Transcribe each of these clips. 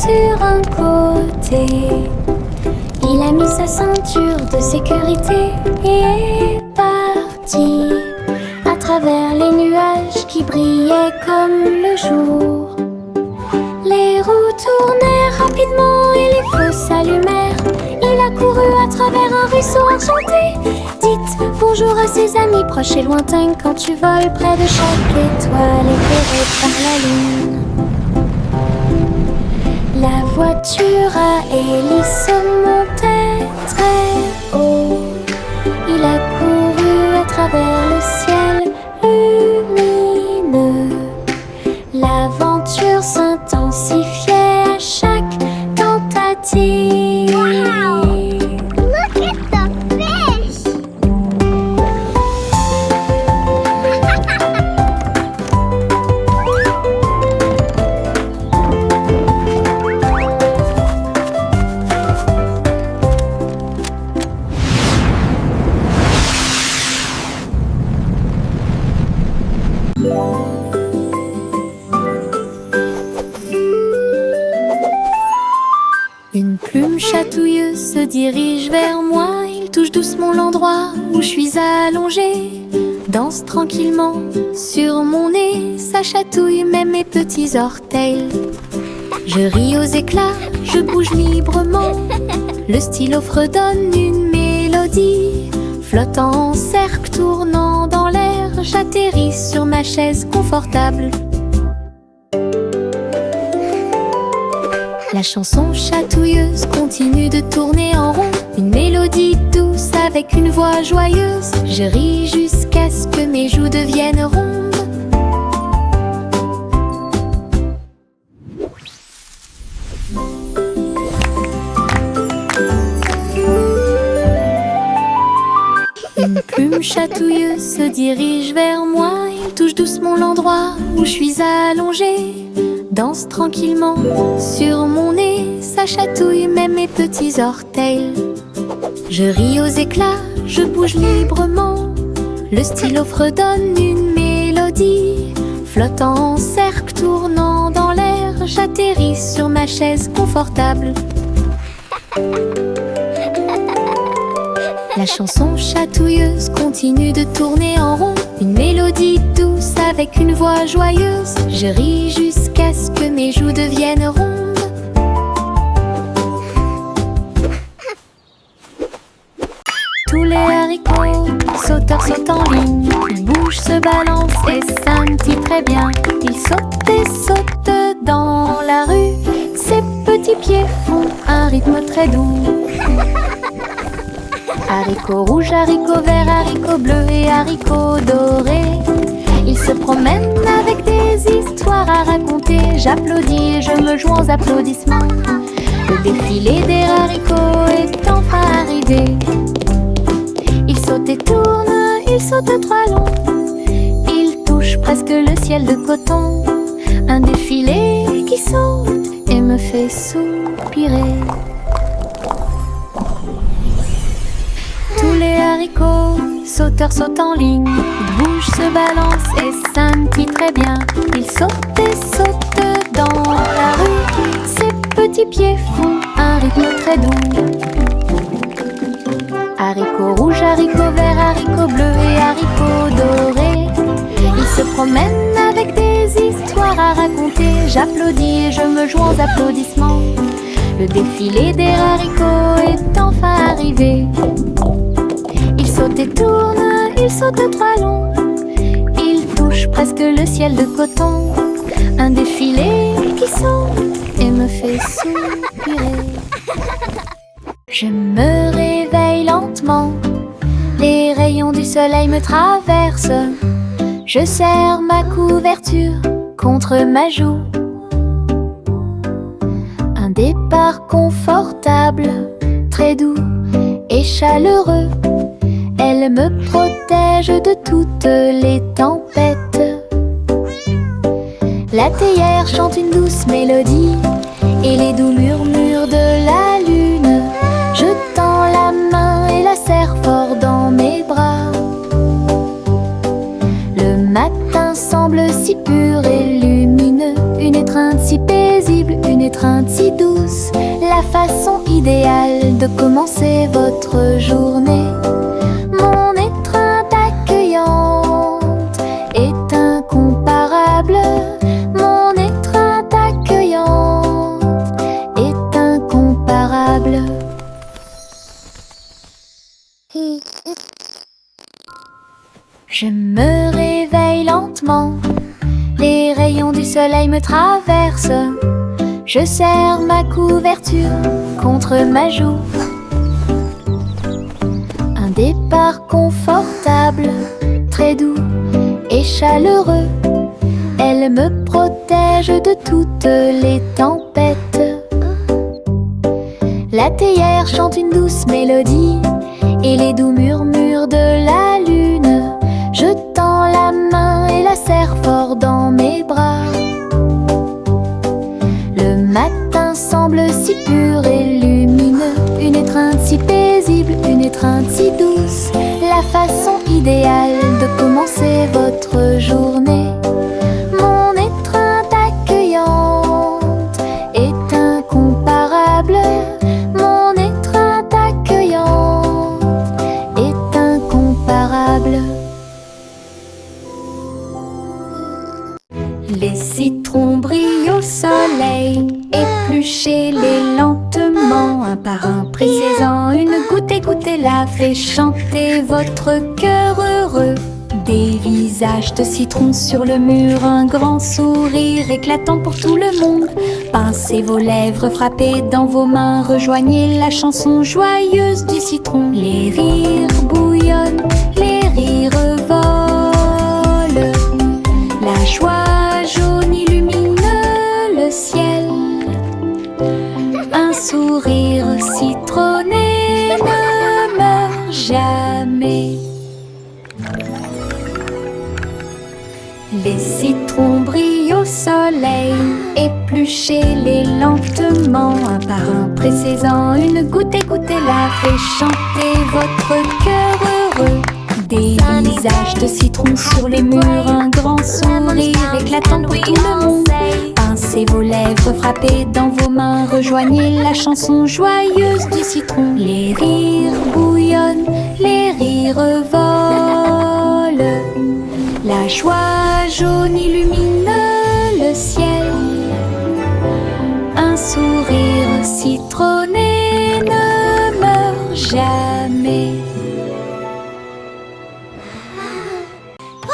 sur un côté. Il a mis sa ceinture de sécurité et est parti à travers les nuages qui brillaient comme le jour. Les roues tournèrent rapidement et les feux s'allumèrent. Il a couru à travers un ruisseau enchanté. Dites bonjour à ses amis proches et lointains quand tu voles près de chaque étoile éclairée par la lune. La voiture à hélice montait très haut. Il a couru à travers le ciel lumineux. L'aventure s'intensifiait à chaque tentative. Wow! Look at the fish! Une plume chatouilleuse se dirige vers moi. Il touche doucement l'endroit où je suis allongée. Danse tranquillement sur mon nez. Ça chatouille même mes petits orteils. Je ris aux éclats, je bouge librement. Le stylo fredonne une mélodie. Flottant en cercle, tournant dans l'air, j'atterris sur ma chaise confortable. La chanson chatouilleuse continue de tourner en rond. Une mélodie douce avec une voix joyeuse. Je ris jusqu'à ce que mes joues deviennent rondes. Une plume chatouilleuse se dirige vers moi. Il touche doucement l'endroit où je suis allongée. Danse tranquillement sur mon nez. Ça chatouille même mes petits orteils. Je ris aux éclats, je bouge librement. Le stylo fredonne une mélodie. Flottant en cercle, tournant dans l'air, j'atterris sur ma chaise confortable. La chanson chatouilleuse continue de tourner en rond. Une mélodie douce avec une voix joyeuse. Je ris jusqu'à ce que mes joues deviennent rondes. Tous les haricots sauteurs sautent en ligne. Ils bougent, se balancent et scintillent très bien. Ils sautent et sautent dans la rue. Ses petits pieds font un rythme très doux. Haricots rouges, haricots verts, haricots bleus et haricots dorés. Ils se promènent avec des histoires à raconter. J'applaudis et je me joins aux applaudissements. Le défilé des haricots est enfin arrivé. Ils sautent et tournent, ils sautent à trois longs. Ils touchent presque le ciel de coton. Un défilé qui saute et me fait soupirer. Tous les haricots sauteurs sautent en ligne. Ils bougent, se balancent et scintillent très bien. Ils sautent et sautent dans la rue. Ses petits pieds font un rythme très doux. Haricots rouges, haricots verts, haricots bleus et haricots dorés. Ils se promènent avec des histoires à raconter. J'applaudis et je me joins aux applaudissements. Le défilé des haricots est enfin arrivé. Ils sautent et tournent, ils sautent à trois longs. Ils touchent presque le ciel de coton. Un défilé qui saute et me fait soupirer. Je me réveille lentement. Les rayons du soleil me traversent. Je serre ma couverture contre ma joue. Un départ confortable, très doux et chaleureux. Elle me protège de toutes les tempêtes. La théière chante une douce mélodie et les doux murmures de la lune. Je tends la main et la serre fort dans mes bras. Le matin semble si pur et lumineux. Une étreinte si paisible, une étreinte si douce. de commencer votre journée. Mon étreinte accueillante est incomparable. Mon étreinte accueillante est incomparable. Je me réveille lentement, les rayons du soleil me traversent. Je serre ma couverture contre ma joue. Un départ confortable, très doux et chaleureux. Elle me protège de toutes les tempêtes. La théière chante une douce mélodie et les doux murmures de la lune. Je tends la main et la serre fort dans mes bras. Le matin semble si pur et lumineux. Une étreinte si paisible, une étreinte si douce. La façon idéale de commencer votre journée. Mon étreinte accueillante est incomparable. Mon étreinte accueillante est incomparable. Les citrons brillent au soleil, épluchez-les lentement, un par un, pressez-en une goutte, écoutez-la, fait chanter votre cœur heureux. Des visages de citrons sur le mur, un grand sourire éclatant pour tout le monde. Pincez vos lèvres, frappez dans vos mains, rejoignez la chanson joyeuse du citron. Les rires bouillonnent, les rires volent, la joie jaune illumine le ciel. Un sourire citronné ne meurt jamais. Les citrons brillent au soleil, épluchez-les lentement, un par un, pressez-en une goutte, écoutez-la, fait chanter votre cœur heureux. Des visages de citrons sur les murs, un grand sourire éclatant pour tout le monde. Pincez vos lèvres, frappez dans vos mains, rejoignez la chanson joyeuse du citron. Les rires bouillonnent, les rires volent, la joie jaune illumine le ciel. Un sourire citronné ne meurt jamais.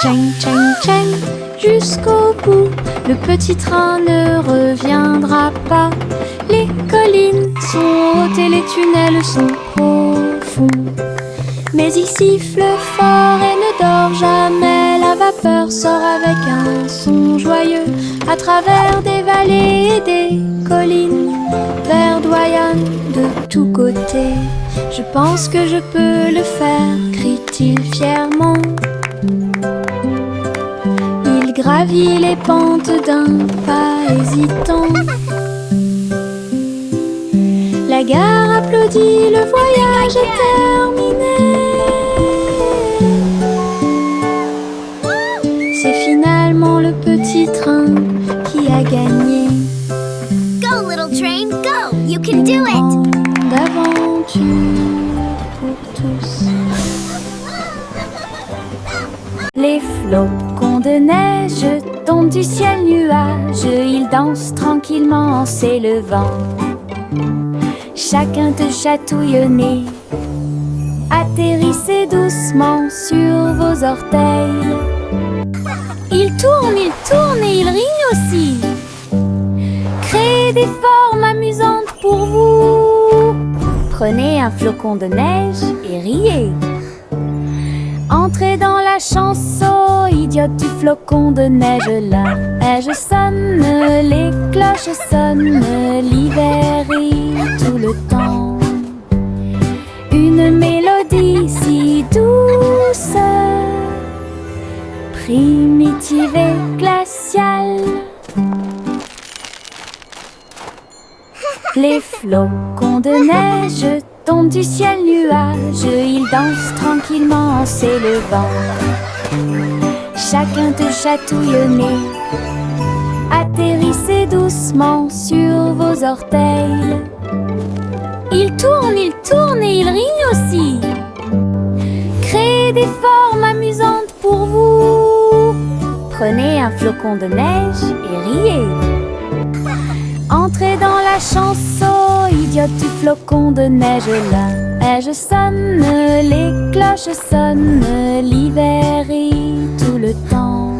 Tchang, tchang, tchang, jusqu'au bout, le petit train ne reviendra pas. Les collines sont hautes et les tunnels sont profonds. Mais il siffle fort et ne dort jamais. La vapeur sort avec un son joyeux à travers des vallées et des collines, verdoyant de tous côtés. Je pense que je peux le faire, crie-t-il fièrement. Il gravit les pentes d'un pas hésitant. La gare applaudit, le voyage est terminé. C'est finalement le petit train qui a gagné. Go, little train, go! You can do it! D'aventure pour tous. Les flocons de neige tombent du ciel nuage. Ils dansent tranquillement en s'élevant. Chacun te chatouille au nez. Atterrissez doucement sur vos orteils. Ils tournent et ils rient aussi. Créez des formes amusantes pour vous. Prenez un flocon de neige et riez. Entrez dans la chanson idiote du flocon de neige. La neige sonne, les cloches sonnent, l'hiver rit tout le temps. Une mélodie si douce, primitive et glaciale. Les flocons de neige tombent du ciel nuage. Ils dansent tranquillement en s'élevant. Chacun te chatouille au nez. Atterrissez doucement sur vos orteils. Il tourne et il rit aussi. Créez des formes amusantes pour vous. Prenez un flocon de neige et riez. Entrez dans la chanson, idiote du flocon de neige. La neige sonne, les cloches sonnent, l'hiver rit tout le temps.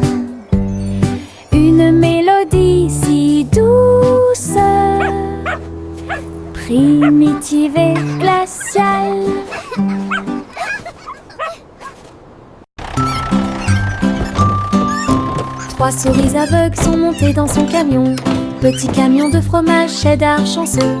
Une mélodie si douce, primitive et glaciale. Trois souris aveugles sont montées dans son camion. Petit camion de fromage cheddar chanceux.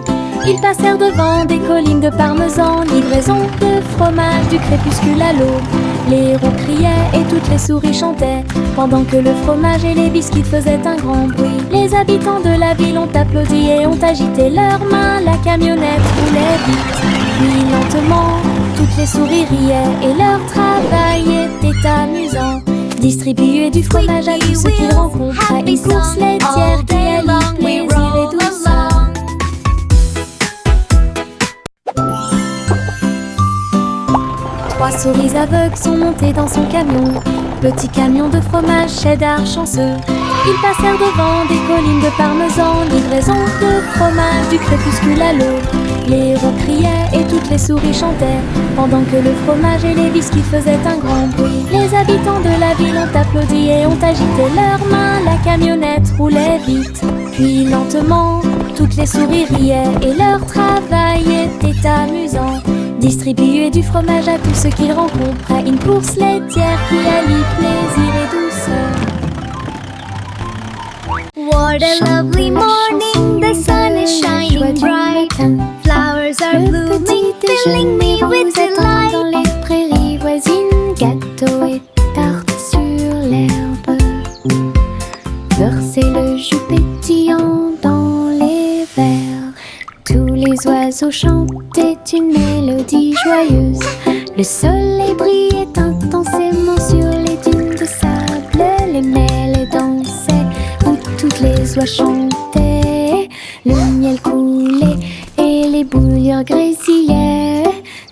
Ils passèrent devant des collines de parmesan. Livraison de fromage du crépuscule à l'aube. Les héros criaient et toutes les souris chantaient, pendant que le fromage et les biscuits faisaient un grand bruit. Les habitants de la ville ont applaudi et ont agité leurs mains. La camionnette roulait vite, puis lentement. Toutes les souris riaient et leur travail était amusant. Distribuer du fromage à tous ceux qu'ils rencontraient. Une course laitière qui allie plaisir et douceur. Trois souris aveugles sont montées dans son camion. Petit camion de fromage cheddar chanceux. Ils passèrent devant des collines de parmesan. Livraison de fromage du crépuscule à l'aube. Les héros criaient et toutes les souris chantaient, pendant que le fromage et les biscuits faisaient un grand bruit. Les habitants de la ville ont applaudi et ont agité leurs mains. La camionnette roulait vite, puis lentement. Toutes les souris riaient et leur travail était amusant. Distribuer du fromage à tous ceux qu'ils rencontraient. Une course laitière qui allie plaisir et douceur. What a lovely morning, the sun is shining bright. Flowers are blooming, filling me with delight. Dans les prairies voisines, gâteaux et tartes sur l'herbe. Beurre, c'est le jus pétillant dans les verres. Tous les oiseaux chantaient une mélodie joyeuse. Le soleil brillait intensément sur les dunes de sable. Les mêles dansaient où toutes les oies chantaient. Le miel coulait et les bouilloires grésillaient.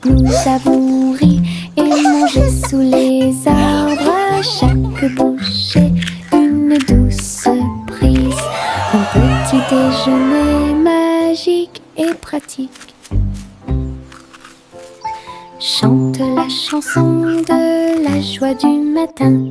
Nous avons ri et mangé sous les arbres. À chaque bouchée, une douce prise. Un petit déjeuner magique et pratique. Chante la chanson de la joie du matin.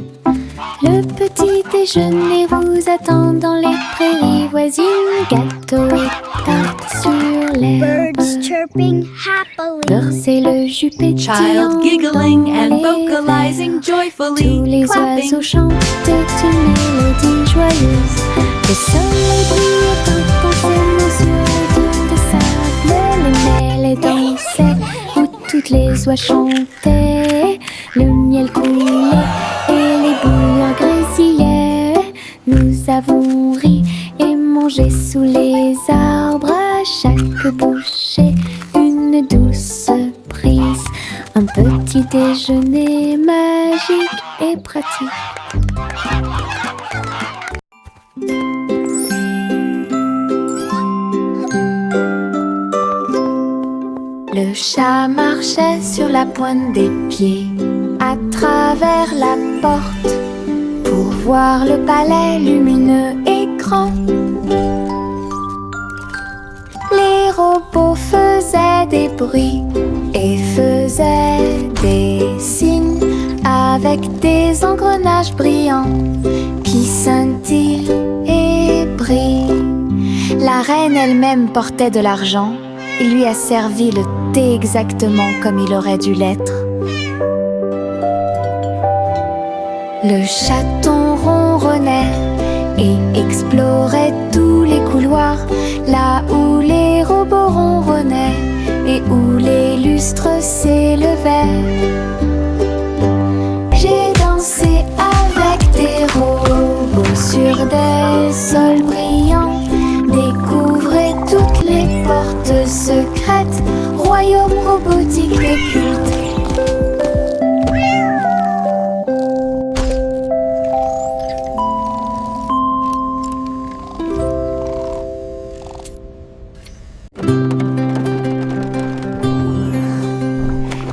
Le petit déjeuner vous attend dans les prairies voisines. Gâteaux et tartes sur l'herbe. Birds chirping happily. Beurre, c'est le jus pétillant Child giggling dans and les vocalizing verres. joyfully, Tous les clapping. oiseaux chantent une mélodie joyeuse. Le soleil brillait intensément sur les dunes de sable. Les mêles dansaient où toutes les oies chantaient. Le miel coulait et les bouilloires grésillaient. Nous avons ri et mangé sous les arbres. À chaque bouchée, une douce prise. Un petit déjeuner magique et pratique. Le chat marchait sur la pointe des pieds à travers la porte pour voir le palais lumineux et grand. Les robots faisaient des bruits et faisaient des signes avec des engrenages brillants qui scintillent et brillent. La reine elle-même portait de l'argent. Il lui a servi le thé exactement comme il aurait dû l'être. Le chaton ronronnait et explorait tous les couloirs, là où les robots ronronnaient et où les lustres s'élevaient. J'ai dansé avec des robots sur des sols brillants. Découvrez toutes les portes secrètes, royaume robotique occulte.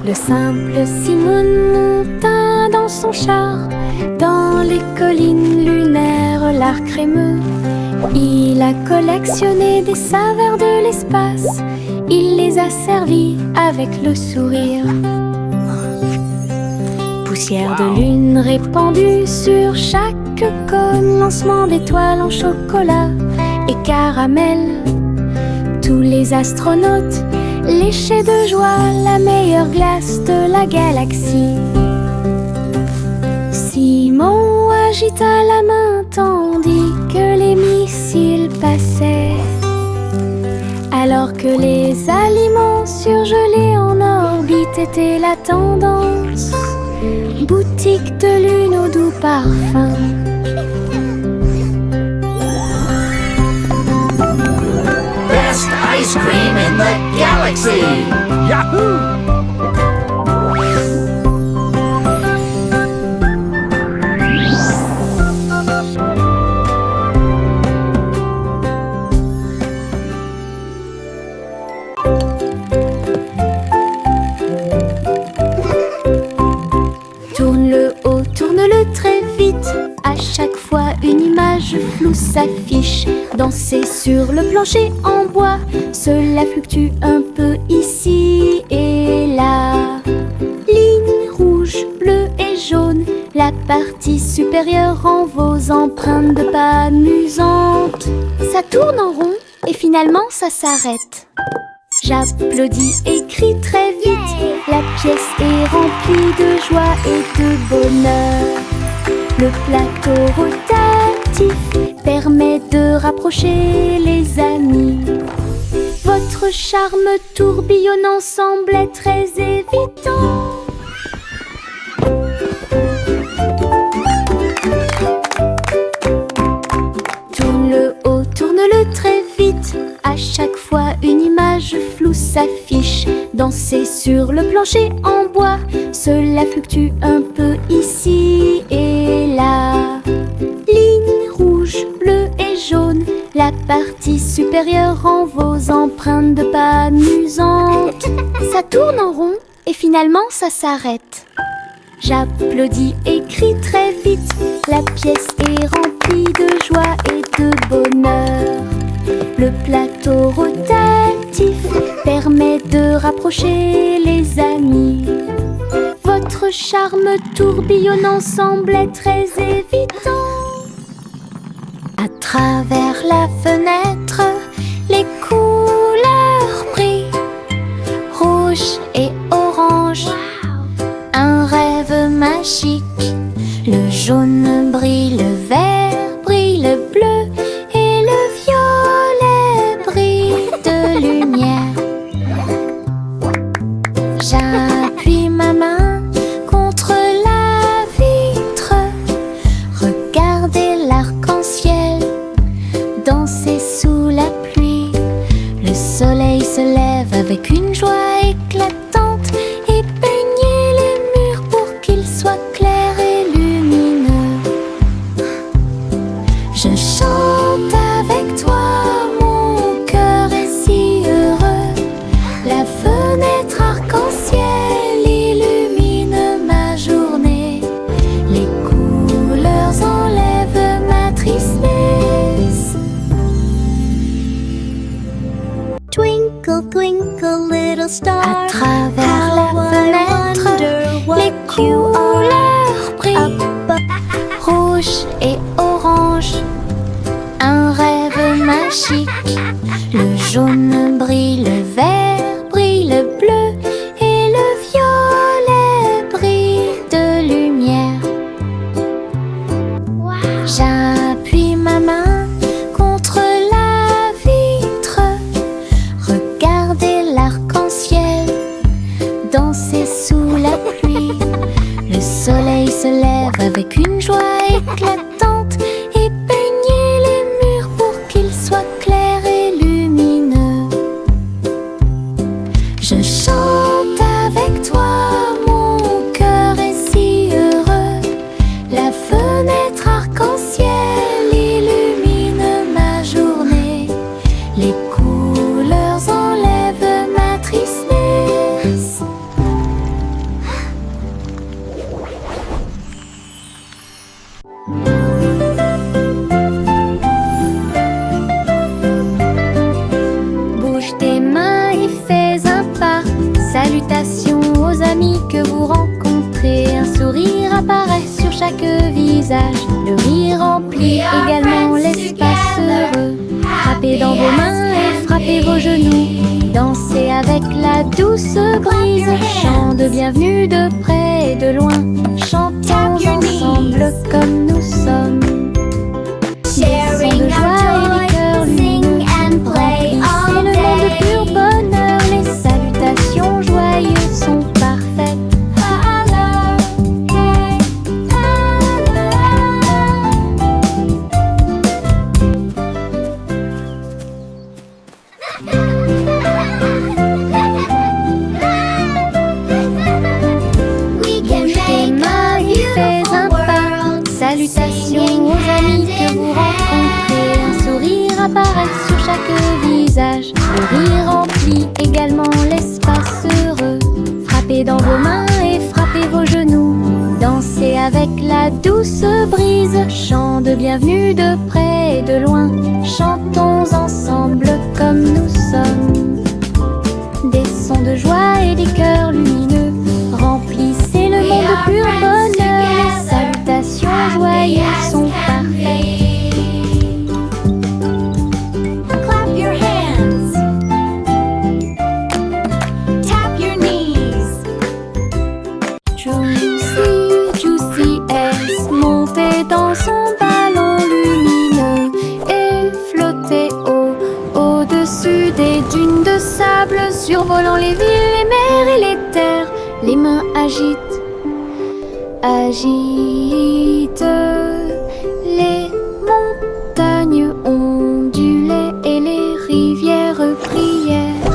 Le simple Simon monta dans son char, dans les collines lunaires, l'art crémeux. Il a collectionné des saveurs de l'espace, il les a servis avec le sourire. Poussière de lune répandue sur chaque cône, lancement d'étoiles en chocolat et caramel. Tous les astronautes léchaient de joie la meilleure glace de la galaxie. Simon agita la main tandis que les missiles passaient. Alors que les aliments surgelés en orbite étaient la tendance, boutique de lune au doux parfum. Best ice cream in the galaxy! Yahoo! Tourne-le haut, tourne-le très vite. À chaque fois une image floue s'affiche. Danser sur le plancher en bois, cela fluctue un peu ici et là. Ligne rouge, bleue et jaune, la partie supérieure en vos empreintes de pas amusantes. Ça tourne en rond et finalement ça s'arrête. J'applaudis et crie très vite. La pièce est remplie de joie et de bonheur. Le plateau rotatif permet de rapprocher les amis. Votre charme tourbillonnant semblait très évident. Tourne-le haut, tourne-le très vite. À chaque fois une image floue s'affiche. Danser sur le plancher en bois, cela fluctue un peu ici et là. Ligne rouge, bleue et jaune, la partie supérieure en vos empreintes de pas amusantes. Ça tourne en rond et finalement ça s'arrête. J'applaudis et crie très vite. La pièce est remplie de joie et de bonheur. Le plateau rotatif permet de rapprocher les amis. Votre charme tourbillonnant semblait très évident. À travers la fenêtre, les couleurs brillent, rouge et orange. Un rêve magique. Le jaune brille, le vert brille, le bleu et le violet brillent de lumière. J'appuie ma main contre la vitre. Regardez l'arc-en-ciel danser sous la pluie. Le soleil se lève avec une joie éclatante et peignez les murs pour qu'ils soient clairs et lumineux. Je chante avec toi, mon cœur est si heureux. La fenêtre arc-en-ciel illumine ma journée. Les couleurs enlèvent ma tristesse. Twinkle, twinkle, little star. À travers la how I fenêtre, wonder what les couleurs brillent, rouge et orange. Un rêve magique. Le jaune brille, le vert brille, le bleu et le violet brillent de lumière. J'appuie ma main contre la vitre. Regardez l'arc-en-ciel danser sous la pluie. Le soleil se lève avec une joie éclatante et peignez les murs pour qu'ils soient clairs et lumineux. Je chante avec toi, mon cœur est si heureux. La fenêtre arc-en-ciel illumine ma journée. Les couleurs enlèvent Bouge tes mains et fais un pas. Salutations aux amis que vous rencontrez. Un sourire apparaît sur chaque visage. Le rire remplit également l'espace heureux. Frappez dans vos mains et frappez vos genoux. Dansez avec la douce brise. Chant de bienvenue de près et de loin. Chantons ensemble comme nous sommes. Sharing de joie et des cœurs sing and play c'est all le monde de pur day. bonheur. Les salutations joyeuses sont parfaites. We can Bouge tes make mains a et fais un beautiful pas. world. Salutations aux amis que vous rencontrez. Un sourire apparaît sur chaque visage. Le rire remplit également l'espace heureux. Frappez dans vos mains et frappez vos genoux. Dansez avec la douce brise. Chant de bienvenue de près et de loin. Chantons ensemble comme nous sommes. Des sons de joie et des cœurs lumineux. Remplissez le monde de pur bonheur. Les salutations joyeuses sont parfaites. Clap your hands. Tap your knees. Juicy, Juicy S montait dans son ballon lumineux et flottait au-dessus des dunes de sable, survolant les villes, les mers et les terres. Les mains agitent les montagnes ondulaient et les rivières prièrent.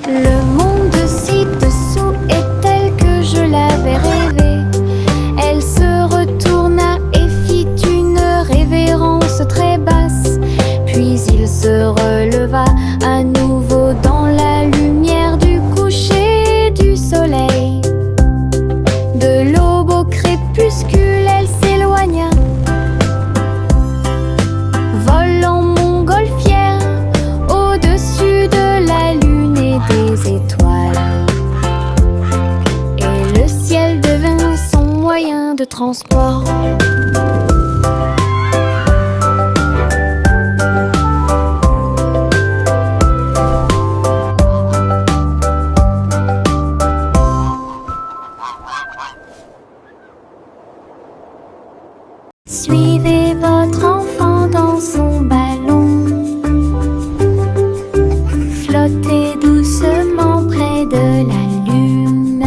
Le monde ci-dessous est tel que je l'avais rêvé. Elle se retourna et fit une révérence très basse. Puis il se releva à nouveau dans la lumière du coucher du soleil. De l'aube au crépuscule, elle s'éloigna, volant montgolfière au-dessus de la lune et des étoiles. Et le ciel devint son moyen de transport. Suivez votre enfant dans son ballon. Flottez doucement près de la lune.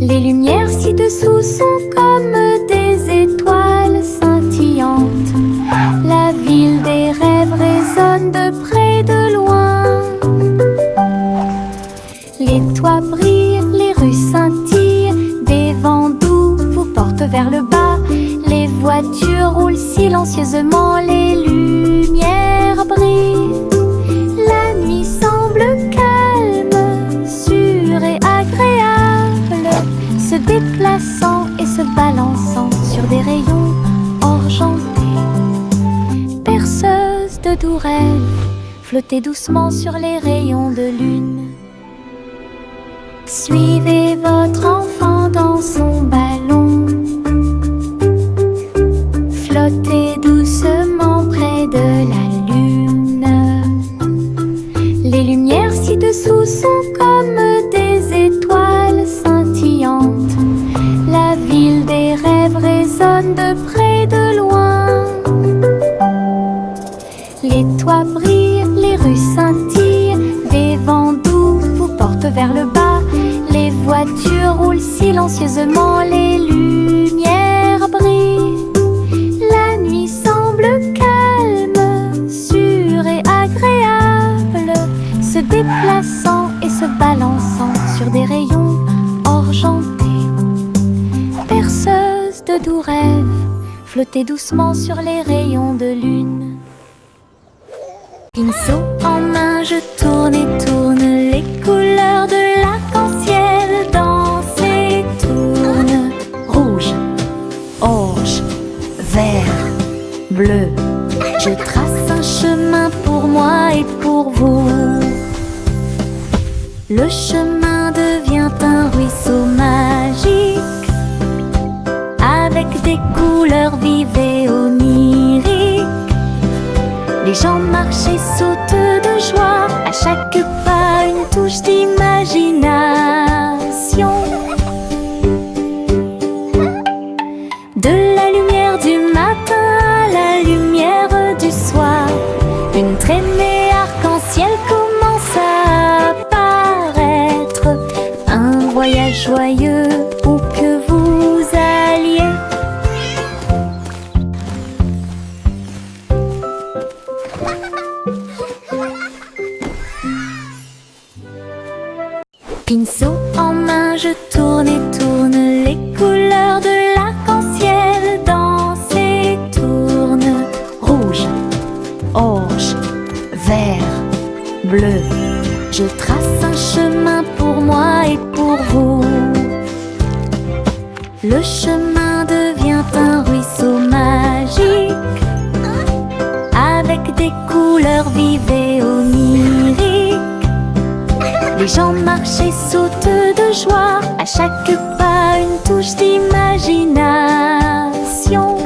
Les lumières ci-dessous sont comme des étoiles scintillantes. La ville des rêves résonne de près et de loin. Les toits brillent, les rues scintillent. Des vents doux vous portent vers le bas. Les voitures roulent silencieusement, les lumières brillent. La nuit semble calme, sûre et agréable, se déplaçant et se balançant sur des rayons argentés. Berceuse de doux rêves, flottez doucement sur les rayons de lune. Suivez votre enfant dans son ballon. Flottez doucement près de la lune. Les lumières ci-dessous sont comme des étoiles scintillantes. La ville des rêves résonne de près et de loin. Les toits brillent, les rues scintillent. Des vents doux vous portent vers le bas. Les voitures roulent silencieusement, les lumières brillent. La nuit semble calme, sûre et agréable, se déplaçant et se balançant sur des rayons argentés. Berceuse de doux rêves, flottez doucement sur les rayons de lune. Pinceau en main, je tourne et tourne. Les couleurs de l'arc-en-ciel dansent et tournent. Rouge, orange, vert, bleu. Je trace un chemin pour pour vous. Le chemin devient un ruisseau magique, avec des couleurs vives et oniriques. Les gens marchent et sautent de joie, à chaque pas une touche d'imagination. De la lumière du matin à la lumière du soir, une traînée arc-en-ciel commence à apparaître. Un voyage joyeux où que vous alliez. Pinceau en main, je tourne et tourne les couleurs de l'arc-en-ciel. Dansent et tournent. Rouge, orange, vert, bleu. Je trace un chemin pour moi et pour vous. Le chemin devient un ruisseau magique, avec des couleurs vives et oniriques. Les gens marchent et sautent de joie, à chaque pas une touche d'imagination.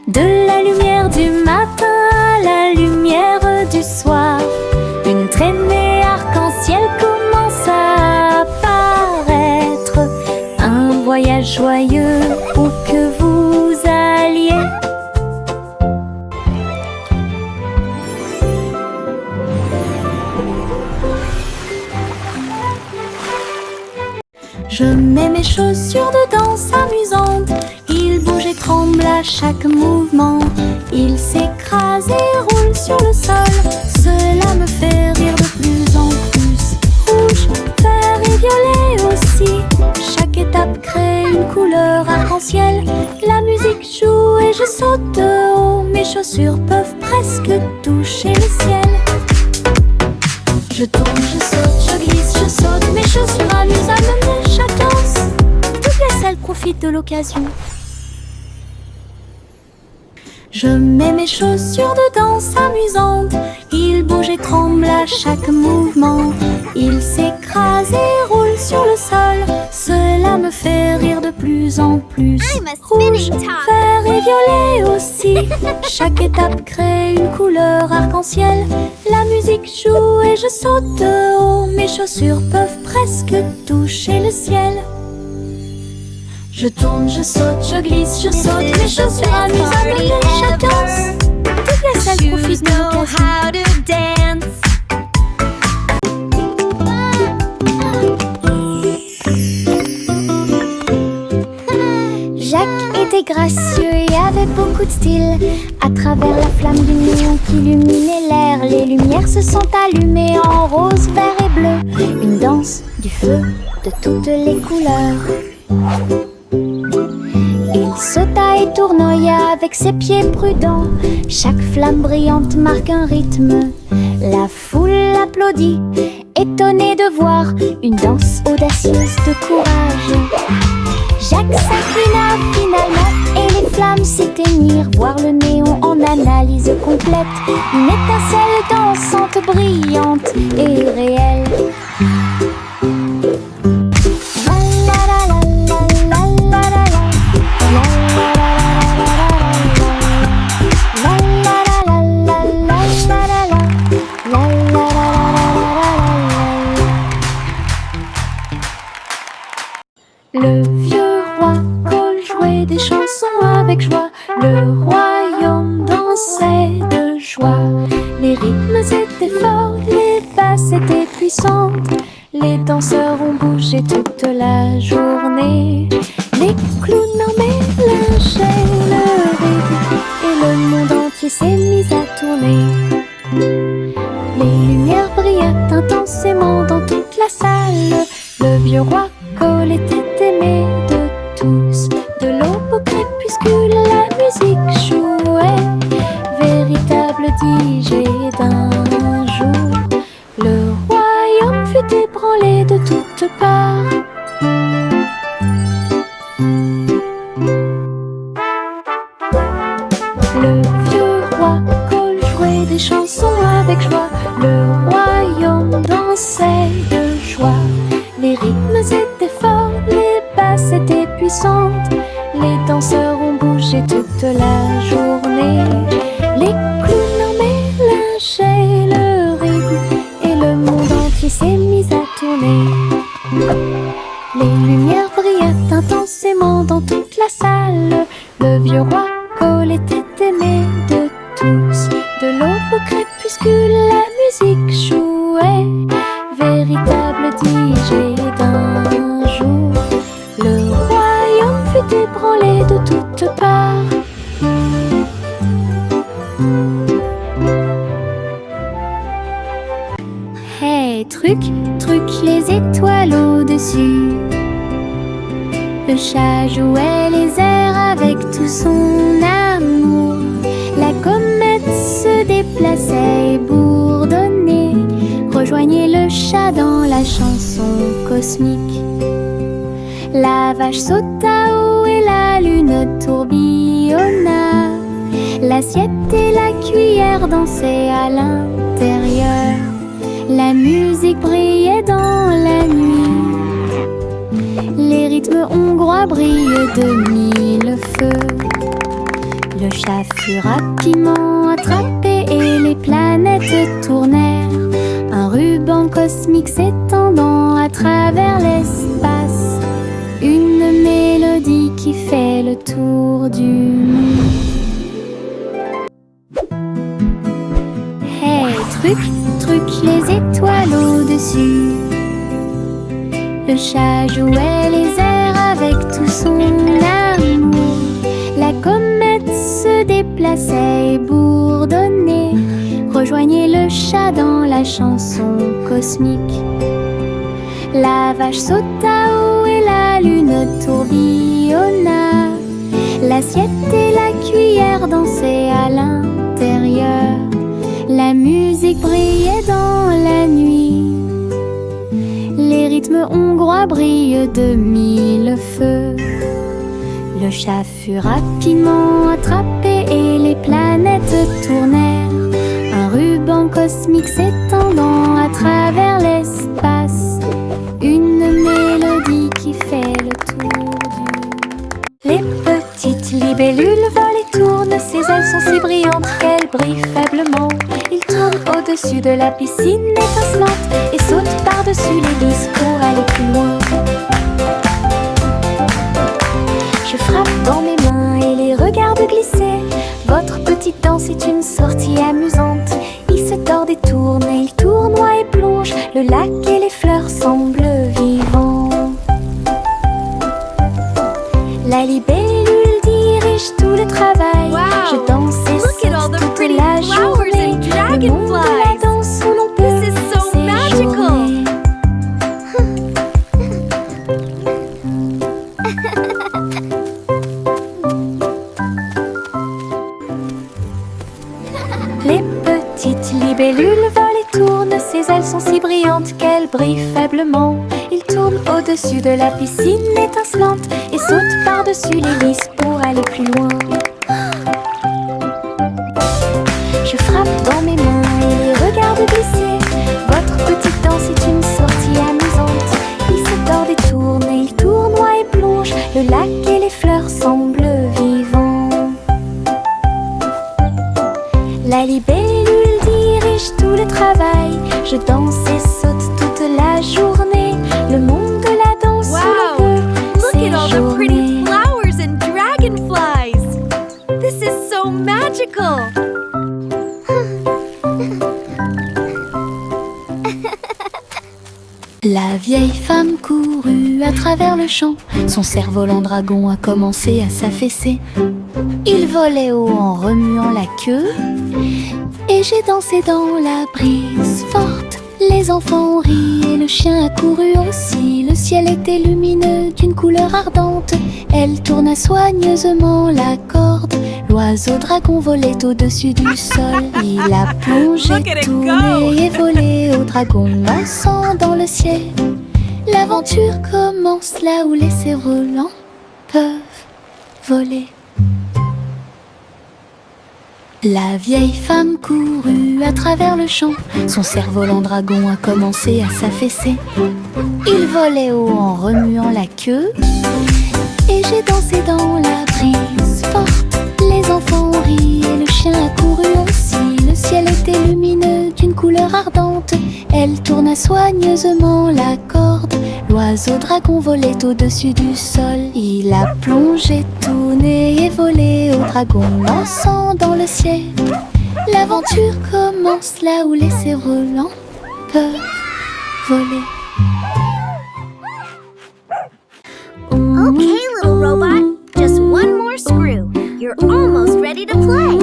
De la lumière du matin à la lumière du soir, une traînée arc-en-ciel commence à apparaître. Un voyage joyeux où que vous alliez. Je mets mes chaussures de danse amusantes. Ils bougent et tremblent à chaque mouvement. Ils s'écrasent et roulent sur le sol. Cela me fait rire de plus en plus. Rouge, vert et violet aussi. Chaque étape crée une couleur arc-en-ciel. La musique joue et je saute de haut. Mes chaussures peuvent presque toucher le ciel. Je tourne, je saute, je glisse, je saute. Mes chaussures amusent à me mener chaque danse. Toutes les salles profitent de l'occasion. Je mets mes chaussures de danse amusantes. Ils bougent et tremblent à chaque mouvement. Ils s'écrasent et roulent sur le sol. Cela me fait rire de plus en plus. Rouge, vert et violet aussi. Chaque étape crée une couleur arc-en-ciel. La musique joue et je saute de haut. Mes chaussures peuvent presque toucher le ciel. Je tourne, je saute, je glisse, je saute. Mes chaussures amusent à mener chaque danse. Toutes les salles profitent de l'occasion. Jacques était gracieux et avait beaucoup de style. À travers la flamme du néon qui illuminait l'air, les lumières se sont allumées en rose, vert et bleu. Une danse du feu de toutes les couleurs. Il sauta et tournoya avec ses pieds prudents. Chaque flamme brillante marque un rythme. La foule applaudit, étonnée de voir une danse audacieuse de courage. Jacques s'inclina finalement et les flammes s'éteignirent. Voir le néon en analyse complète. Une étincelle dansante, brillante et réelle. Le vieux roi Cole jouait des chansons avec joie. Le royaume dansait de joie. Les rythmes étaient forts, les basses étaient puissantes. Les danseurs ont bougé toute la journée. Les clowns en mélangeaient le rythme et le monde entier s'est mis à tourner. Les lumières brillaient intensément dans toute la salle. Le vieux roi Cole était aimé de tous. De l'aube au crépuscule, la musique jouait. Véritable DJ d'un jour. Le royaume fut ébranlé de toutes parts. Le vieux roi Cole chantait des chansons avec joie. Le royaume dansait de joie. Les rythmes étaient forts, les basses étaient puissantes. Les danseurs ont bougé toute la journée. Les clowns mélangeaient le rythme et le monde entier s'est mis à tourner. Les lumières brillaient intensément dans toute la salle. Le vieux roi Cole était aimé de tous. De l'aube au crépuscule, la musique jouait. Véritable DJ d'un jour. Le royaume fut ébranlé de toutes parts. Hey, truc, truc, les étoiles au-dessus. Le chat jouait les airs avec tout son amour. La comète se déplaçait et bourdonnait. Rejoignez le chat dans la chanson cosmique. La vache sauta haut et la lune tourbillonna. L'assiette et la cuillère dansaient à l'intérieur. La musique brillait dans la nuit. Les rythmes hongrois brillent de mille feux. Le chat fut rapidement attrapé et les planètes tournèrent. Un ruban cosmique s'étendant à travers l'espace. Une mélodie qui fait le tour du monde. Hey, truc, truc, les étoiles au-dessus. Le chat jouait les airs avec tout son amour. La comète se déplaçait et bourdonnait. Rejoignez le chat dans la chanson cosmique. La vache sauta haut et la lune tourbillonna. L'assiette et la cuillère dansaient à l'intérieur. La musique brillait dans la nuit. Les rythmes hongrois brillent de mille feux. Le chat fut rapidement attrapé et les planètes tournèrent. Un ruban cosmique s'étendant à travers l'espace. Une mélodie qui fait le tour du... Les petites libellules volent et tournent. Ses ailes sont si brillantes qu'elles brillent faiblement. Ils tournent au-dessus de la piscine étincelante et sautent par-dessus les lisses pour aller plus loin. Je frappe dans mes mains et les regarde glisser. Votre petite danse est une sortie amusante. Il se tord et tourne et il tournoie et plonge. Le lac et les fleurs semblent vivants. La libellule dirige tout le travail. Wow. Je danse et Look at all the saute toute pretty la flowers journée. and Le monde de la dragonflies. danse où l'on peut This is so magical. séjourner. Les petites libellules volent et tournent. Ses ailes sont si brillantes qu'elles brillent faiblement. Ils tournent au-dessus de la piscine étincelante et sautent par-dessus les lisses pour aller plus loin. Je frappe dans mes mains et les regarde glisser. Votre petite danse est une sortie amusante. Il se tord et tourne et il tournoie et plonge. Le lac et les fleurs semblent vivants. La libellule dirige tout le travail. Je danse et saute toute la journée. Le monde de la danse où Wow. l'on peut Look at all the pretty séjourner. flowers and dragonflies. This is so magical. La vieille femme courut à travers le champ. Son cerf-volant dragon a commencé à s'affaisser. Il volait haut en remuant la queue. Et j'ai dansé dans la brise forte. Les enfants ont ri et le chien a couru aussi. Le ciel était lumineux d'une couleur ardente. Elle tourna soigneusement la corde. L'oiseau dragon volait au-dessus du sol. Il a plongé, Look at it tourné go. et volé au dragon dansant dans le ciel. L'aventure commence là où les cerfs-volants peuvent voler. La vieille femme courut à travers le champ. Son cerf-volant dragon a commencé à s'affaisser. Il volait haut en remuant la queue. Et j'ai dansé dans la brise forte. Les enfants ont ri et le chien a couru aussi. Le ciel était lumineux d'une couleur ardente. Elle tourna soigneusement la corde. L'oiseau dragon volait au-dessus du sol. Il a plongé tout nez et volé au dragon dansant dans le ciel. L'aventure commence là où les cerfs-volants peuvent voler. Okay, little robot, just one more screw. You're almost ready to play.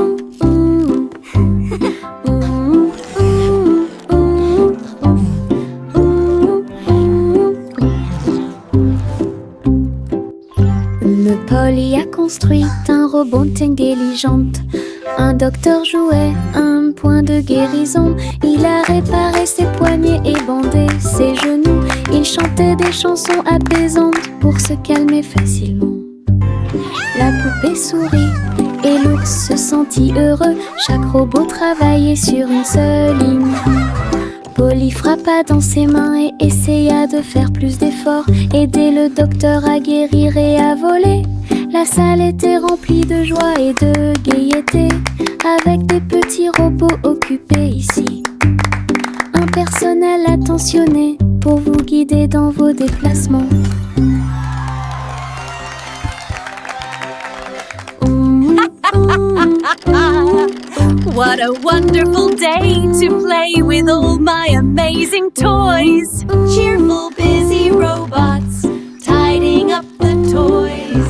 Polly a construit un robot intelligente. Un docteur jouait un point de guérison. Il a réparé ses poignets et bandé ses genoux. Il chantait des chansons apaisantes pour se calmer facilement. La poupée sourit et l'ours se sentit heureux. Chaque robot travaillait sur une seule ligne. Polly frappa dans ses mains et essaya de faire plus d'efforts. Aider le docteur à guérir et à voler. La salle était remplie de joie et de gaieté, avec des petits robots occupés ici. Un personnel attentionné pour vous guider dans vos déplacements. What a wonderful day to play with all my amazing toys. Cheerful, busy robots, tidying up the toys.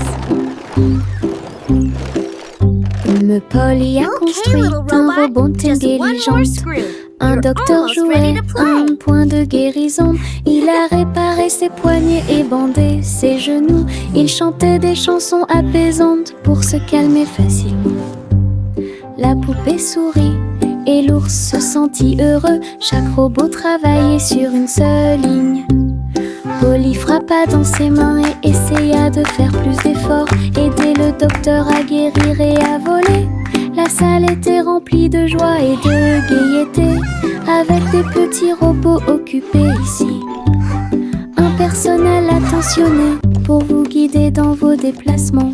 Polly a construit little un robot, robot just one more intelligent. screw. Un You're docteur almost ready jouait to play. un point de guérison. Il a réparé ses poignets et bandé ses genoux. Il chantait des chansons apaisantes pour se calmer facilement. La poupée sourit et l'ours se sentit heureux. Chaque robot travaillait sur une seule ligne. Polly frappa dans ses mains et essaya de faire plus d'efforts. Aider le docteur à guérir et à voler. La salle était remplie de joie et de gaieté, avec des petits robots occupés ici. Un personnel attentionné pour vous guider dans vos déplacements.